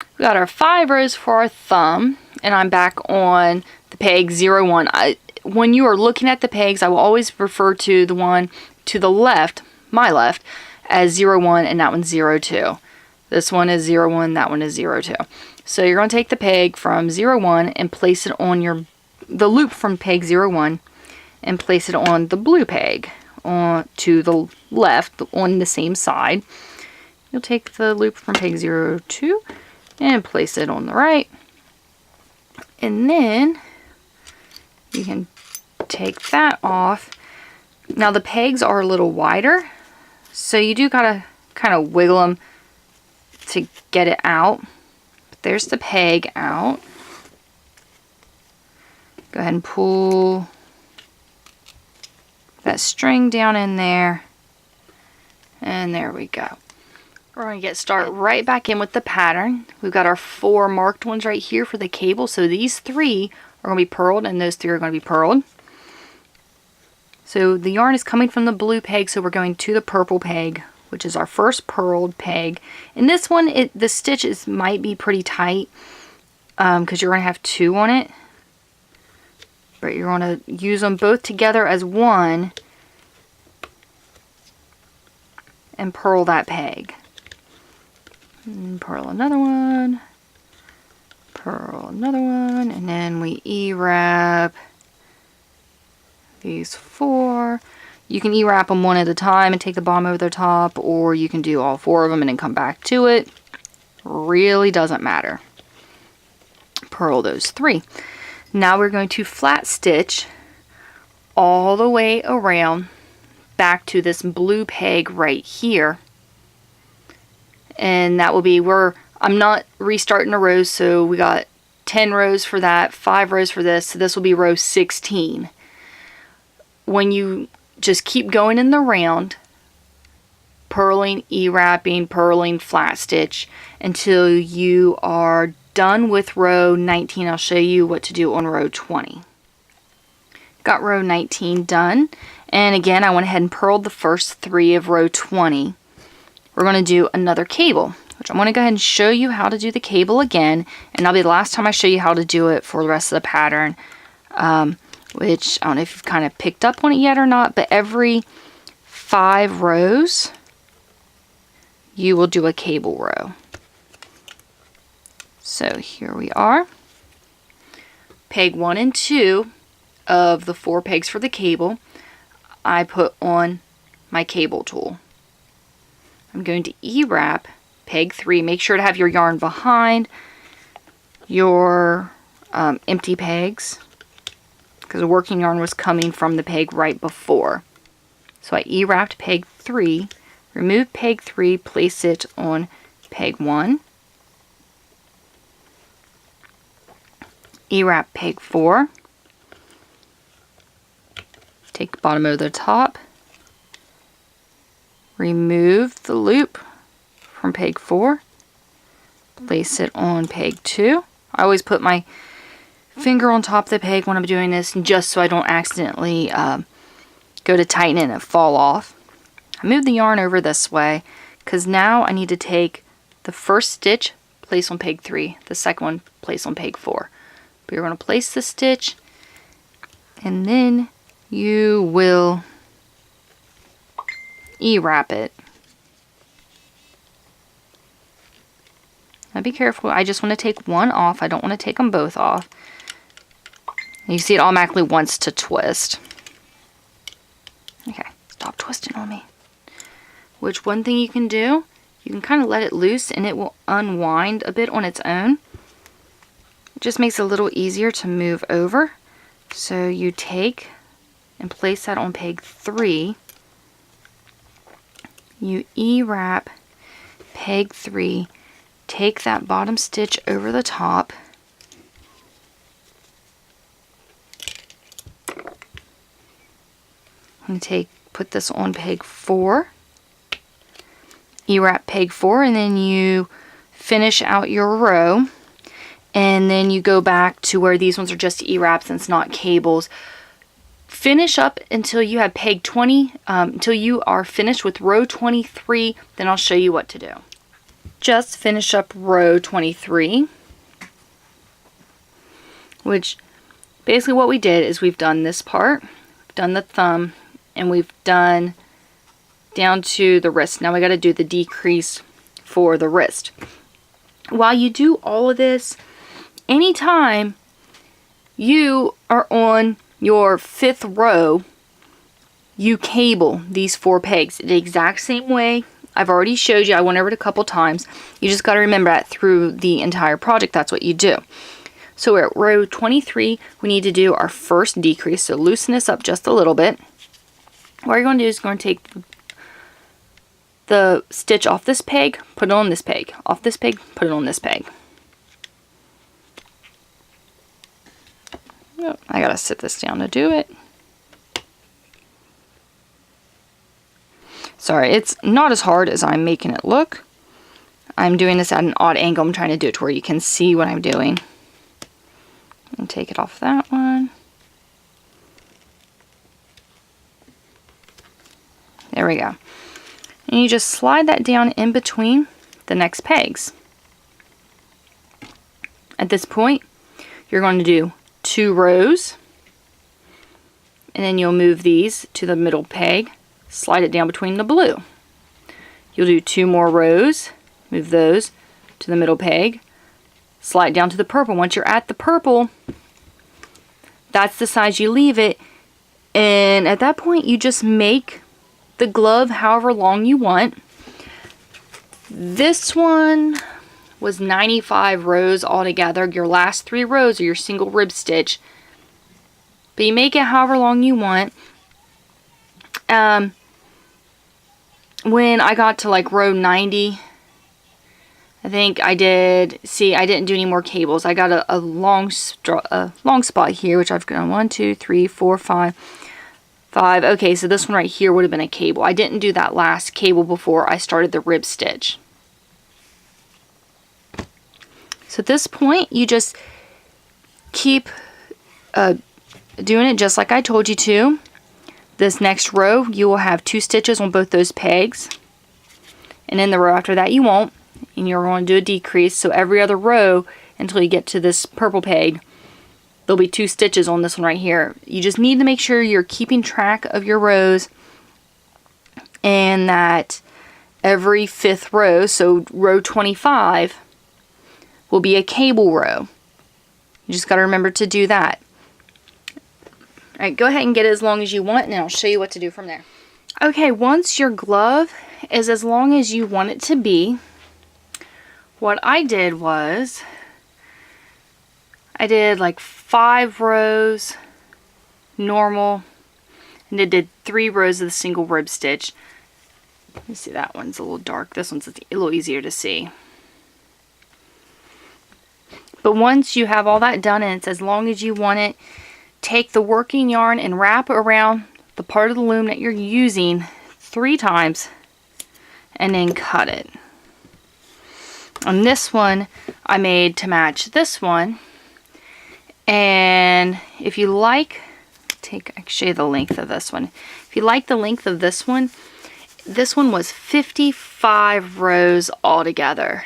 We got our 5 rows for our thumb, and I'm back on the peg 0, 1. When you are looking at the pegs, I will always refer to the one to the left, my left, as 0, 1, and that one's 0, 2. This one is 0, 1, that one is 0, 2. So you're going to take the peg from 0, 1 and place it on the loop from peg 0, 1 and place it on the blue peg to the left on the same side. You'll take the loop from peg 0, 2 and place it on the right. And then you can take that off. Now the pegs are a little wider, so you do gotta kind of wiggle them to get it out. But there's the peg out. Go ahead and pull that string down in there. And there we go. We're going to start right back in with the pattern. We've got our 4 marked ones right here for the cable. So these 3 are going to be purled and those 3 are going to be purled. So the yarn is coming from the blue peg, so we're going to the purple peg, which is our first purled peg. And this one, the stitches might be pretty tight because you're going to have 2 on it. But you're going to use them both together as one and purl that peg. And purl another one, and then we E-wrap these 4. You can E-wrap them one at a time and take the bottom over the top, or you can do all 4 of them and then come back to it. Really doesn't matter. Purl those 3. Now we're going to flat stitch all the way around back to this blue peg right here. And that will be where I'm not restarting a row, so we got 10 rows for that, 5 rows for this, so this will be row 16. When you just keep going in the round, purling, E-wrapping, purling, flat stitch until you are done with row 19. I'll show you what to do on row 20. Got row 19 done, and again I went ahead and purled the first 3 of row 20. We're going to do another cable, which I'm going to go ahead and show you how to do the cable again, and that'll be the last time I show you how to do it for the rest of the pattern, which I don't know if you've kind of picked up on it yet or not, but every 5 rows you will do a cable row. So here we are. Peg 1 and 2 of the 4 pegs for the cable I put on my cable tool. I'm going to E-wrap peg 3. Make sure to have your yarn behind your empty pegs, because the working yarn was coming from the peg right before. So I E-wrapped peg 3, remove peg 3, place it on peg 1, E-wrap peg 4, take the bottom over the top, remove the loop from peg 4, place it on peg 2. I always put my finger on top of the peg when I'm doing this, just so I don't accidentally go to tighten it and it fall off. I move the yarn over this way because now I need to take the first stitch, place on peg 3, the second one, place on peg 4. But you're going to place the stitch and then you will E-wrap it. Now be careful, I just want to take one off. I don't want to take them both off. You see it automatically wants to twist. Okay, stop twisting on me. Which one thing you can do, you can kind of let it loose and it will unwind a bit on its own. It just makes it a little easier to move over. So you take and place that on peg 3. You E-wrap peg 3, take that bottom stitch over the top, and put this on peg 4, E-wrap peg 4, and then you finish out your row, and then you go back to where these ones are just E-wraps and it's not cables. Finish up until you have peg 20, until you are finished with row 23, then I'll show you what to do. just finished up row 23, which basically what we did is we've done this part, we've done the thumb, and we've done down to the wrist. Now we got to do the decrease for the wrist. While you do all of this, anytime you are on your 5th row, you cable these 4 pegs the exact same way I've already showed you. I went over it a couple times. You just got to remember that through the entire project, that's what you do. So we're at row 23. We need to do our first decrease. So loosen this up just a little bit. What you're going to do is you're going to take the stitch off this peg, put it on this peg. Off this peg, put it on this peg. Oh, I gotta sit this down to do it. Sorry, it's not as hard as I'm making it look. I'm doing this at an odd angle. I'm trying to do it to where you can see what I'm doing. And take it off that one. There we go. And you just slide that down in between the next pegs. At this point, you're going to do 2 rows. And then you'll move these to the middle peg. Slide it down between the blue. You'll do 2 more rows, move those to the middle peg, slide down to the purple. Once you're at the purple, that's the size you leave it, and at that point you just make the glove however long you want. This one was 95 rows altogether. Your last 3 rows are your single rib stitch, but you make it however long you want. When I got to like row 90, I think I did, see, I didn't do any more cables. I got a long spot here, which I've done 1, 2, 3, 4, 5. Okay, so this one right here would have been a cable. I didn't do that last cable before I started the rib stitch. So at this point, you just keep doing it just like I told you to. This next row, you will have 2 stitches on both those pegs. And in the row after that, you won't. And you're going to do a decrease. So every other row, until you get to this purple peg, there'll be 2 stitches on this one right here. You just need to make sure you're keeping track of your rows. And that every 5th row, so row 25, will be a cable row. You just got to remember to do that. Alright, go ahead and get it as long as you want, and I'll show you what to do from there. Okay, once your glove is as long as you want it to be, what I did was, I did like 5 rows normal, and I did 3 rows of the single rib stitch. Let me see, that one's a little dark. This one's a little easier to see. But once you have all that done, and it's as long as you want it, take the working yarn and wrap it around the part of the loom that you're using 3 times and then cut it. On this one, I made to match this one. And if you like, I can show you the length of this one. If you like the length of this one was 55 rows altogether.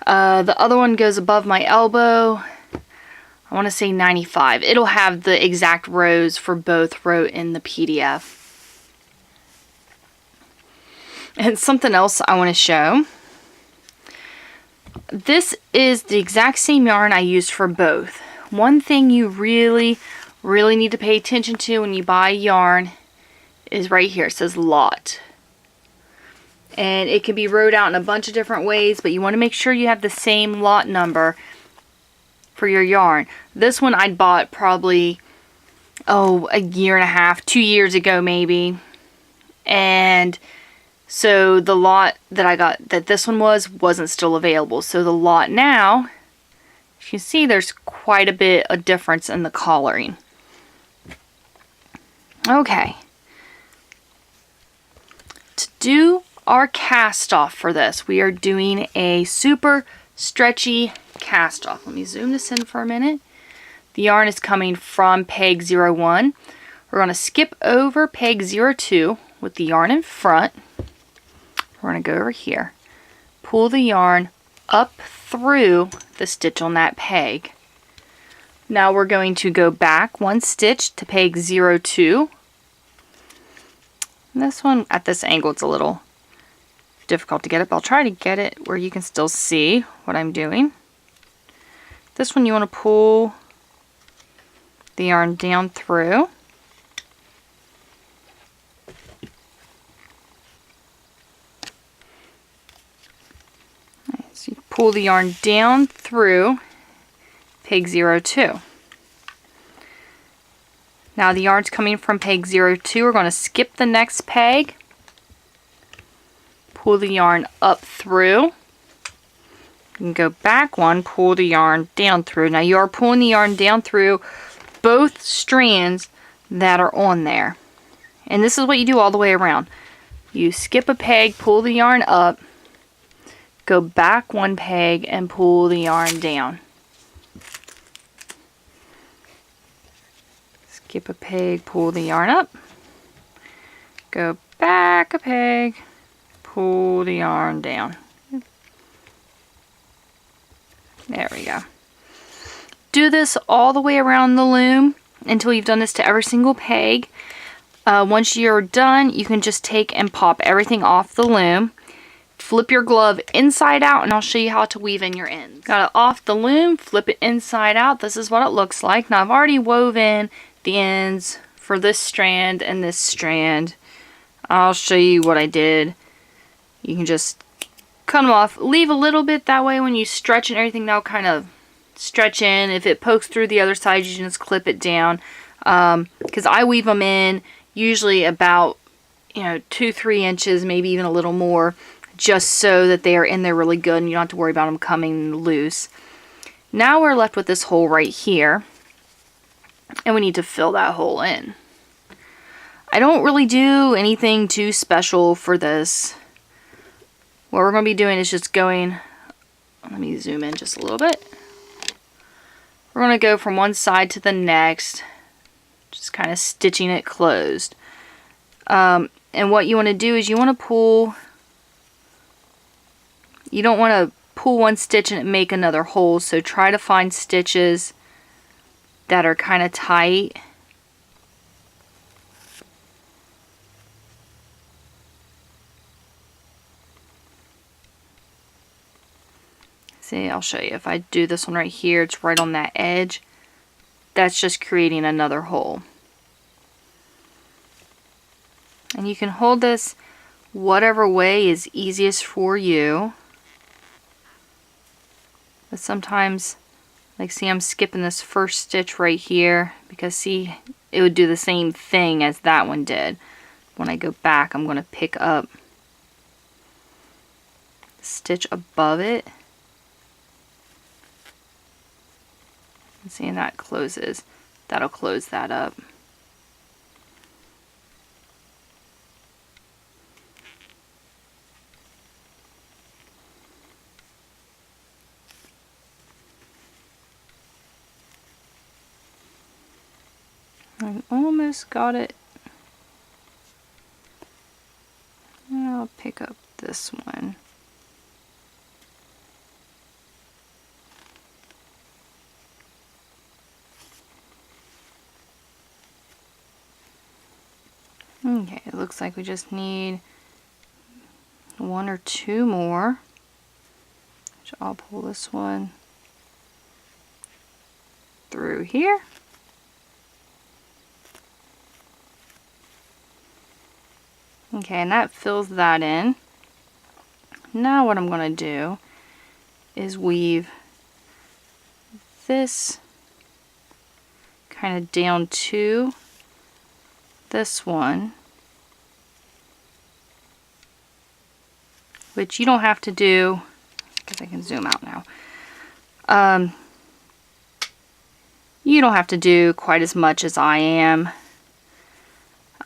The other one goes above my elbow. I want to say 95. It'll have the exact rows for both wrote in the PDF. And something else I want to show. This is the exact same yarn I used for both. One thing you really need to pay attention to when you buy yarn is right here. It says lot. And it can be wrote out in a bunch of different ways, but you want to make sure you have the same lot number for your yarn. This one I'd bought probably, a year and a half, 2 years ago maybe. And so the lot that I got, that this one wasn't still available. So the lot now, as you can see, there's quite a bit of difference in the collaring. Okay. To do our cast off for this, we are doing a super stretchy cast off. Let me zoom this in for a minute. The yarn is coming from peg 01. We're going to skip over peg 02 with the yarn in front. We're going to go over here, pull the yarn up through the stitch on that peg. Now we're going to go back 1 stitch to peg 02. And this one, at this angle, it's a little difficult to get it, but I'll try to get it where you can still see what I'm doing. This one you want to pull the yarn down through. So you pull the yarn down through peg 02. Now the yarn's coming from peg 02. We're going to skip the next peg. Pull the yarn up through. You can go back 1, pull the yarn down through. Now you are pulling the yarn down through both strands that are on there. And this is what you do all the way around. You skip a peg, pull the yarn up, go back 1 peg, and pull the yarn down. Skip a peg, pull the yarn up, go back a peg, pull the yarn down. There we go. Do this all the way around the loom until you've done this to every single peg. Once you're done, you can just take and pop everything off the loom. Flip your glove inside out, and I'll show you how to weave in your ends. Got it off the loom, flip it inside out. This is what it looks like. Now I've already woven the ends for this strand and this strand. I'll show you what I did. You can just cut them off. Leave a little bit, that way when you stretch and everything, they'll kind of stretch in. If it pokes through the other side, you can just clip it down. Because I weave them in usually about 2-3 inches, maybe even a little more, just so that they are in there really good and you don't have to worry about them coming loose. Now we're left with this hole right here, and we need to fill that hole in. I don't really do anything too special for this. What we're going to be doing is just going, let me zoom in just a little bit. We're going to go from one side to the next, just kind of stitching it closed. And what you want to do is you want to pull, you don't want to pull one stitch and make another hole, so try to find stitches that are kind of tight. See, I'll show you. If I do this one right here, it's right on that edge. That's just creating another hole. And you can hold this whatever way is easiest for you. But sometimes, like, see, I'm skipping this first stitch right here because, see, it would do the same thing as that one did. When I go back, I'm going to pick up the stitch above it. And see, and that closes. That'll close that up. I almost got it. I'll pick up this one. Okay, it looks like we just need 1 or 2 more. Which I'll pull this one through here. Okay, and that fills that in. Now what I'm going to do is weave this kind of down to this one, which you don't have to do, because I can zoom out now. You don't have to do quite as much as I am.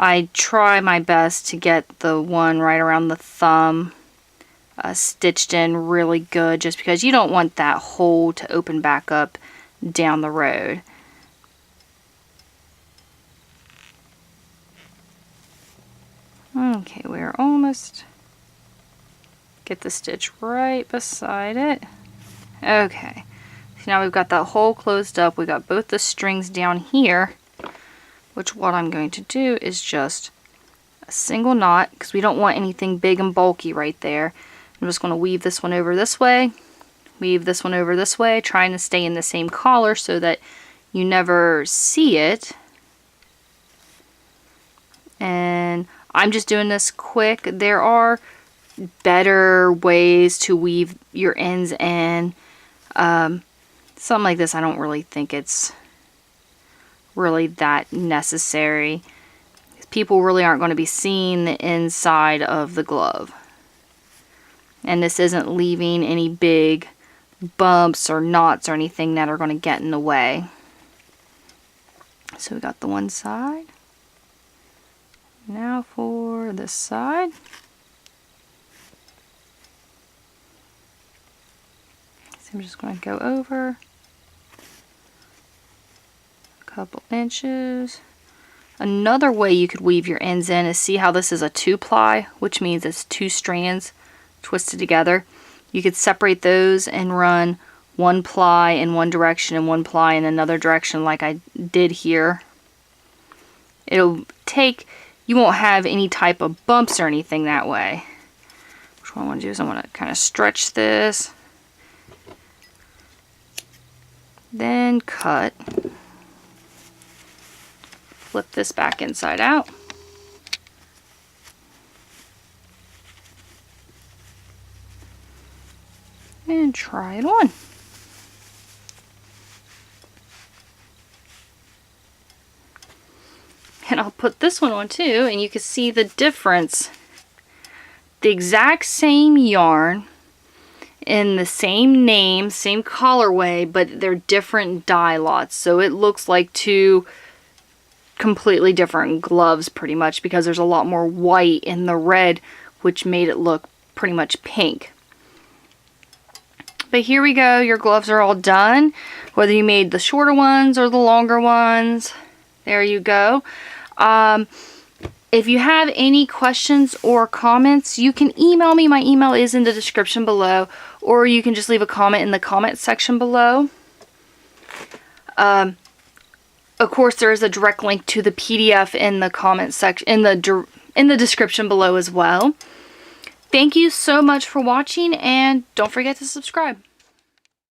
I try my best to get the one right around the thumb stitched in really good, just because you don't want that hole to open back up down the road. Okay, we're almost Get the stitch right beside it. Okay, so now we've got that hole closed up. We got both the strings down here, which what I'm going to do is just a single knot, because we don't want anything big and bulky right there. I'm just going to weave this one over this way, weave this one over this way, trying to stay in the same collar so that you never see it. And I'm just doing this quick. There are better ways to weave your ends in. Something like this, I don't really think it's really that necessary. People really aren't going to be seeing the inside of the glove. And this isn't leaving any big bumps or knots or anything that are going to get in the way. So we got the one side. Now for this side. So I'm just going to go over a couple inches. Another way you could weave your ends in is, see how this is a 2-ply, which means it's 2 strands twisted together. You could separate those and run 1 ply in one direction and 1 ply in another direction like I did here. You won't have any type of bumps or anything that way. What I want to do is I want to kind of stretch this, then cut. Flip this back inside out. And try it on. And I'll put this one on too, and you can see the difference. The exact same yarn in the same name, same colorway, but they're different dye lots. So it looks like 2 completely different gloves pretty much, because there's a lot more white in the red, which made it look pretty much pink. But here we go, your gloves are all done, whether you made the shorter ones or the longer ones. There you go. If you have any questions or comments, you can email me. My email is in the description below, or you can just leave a comment in the comment section below. Of course, there is a direct link to the PDF in the comment section, in the description below as well. Thank you so much for watching, and don't forget to subscribe.